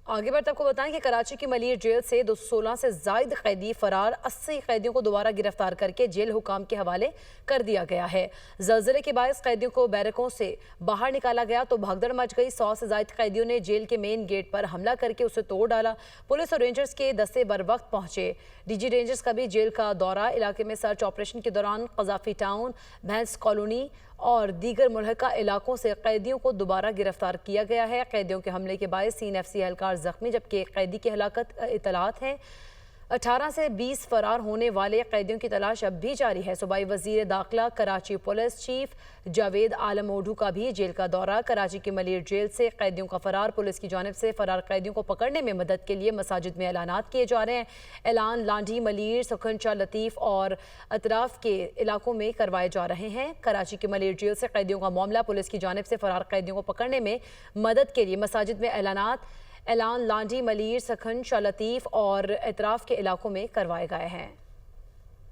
آگے بڑھتے آپ کو بتائیں کہ کراچی کی ملیر جیل سے 216 سے زائد قیدی فرار، 80 قیدیوں کو دوبارہ گرفتار کر کے جیل حکام کے حوالے کر دیا گیا ہے۔ زلزلے کے باعث قیدیوں کو بیرکوں سے باہر نکالا گیا تو بھگدڑ مچ گئی۔ 100 سے زائد قیدیوں نے جیل کے مین گیٹ پر حملہ کر کے اسے توڑ ڈالا۔ پولیس اور رینجرز کے دستے بر وقت پہنچے۔ ڈی جی رینجرز کا بھی جیل کا دورہ۔ علاقے میں سرچ آپریشن کے دوران قذافی ٹاؤن، بھینس کالونی اور دیگر ملحقہ علاقوں سے قیدیوں کو دوبارہ گرفتار کیا گیا ہے۔ قیدیوں کے حملے کے باعث 3 ایف سی اہلکار زخمی جبکہ ایک قیدی کی ہلاکت اطلاعات ہیں۔ 18 سے 20 فرار ہونے والے قیدیوں کی تلاش اب بھی جاری ہے۔ صوبائی وزیر داخلہ کراچی پولیس چیف جاوید عالم اوڈھو کا بھی جیل کا دورہ۔ کراچی کی ملیر جیل سے قیدیوں کا فرار۔ پولیس کی جانب سے فرار قیدیوں کو پکڑنے میں مدد کے لیے مساجد میں اعلانات کیے جا رہے ہیں۔ اعلان لانڈھی، ملیر، سکھنچا، لطیف اور اطراف کے علاقوں میں کروائے جا رہے ہیں۔ کراچی کی ملیر جیل سے قیدیوں کا معاملہ۔ پولیس کی جانب سے فرار قیدیوں کو پکڑنے میں مدد کے لیے مساجد میں اعلان لانڈھی، ملیر، سکھن، لطیف اور اطراف کے علاقوں میں کروائے گئے ہیں۔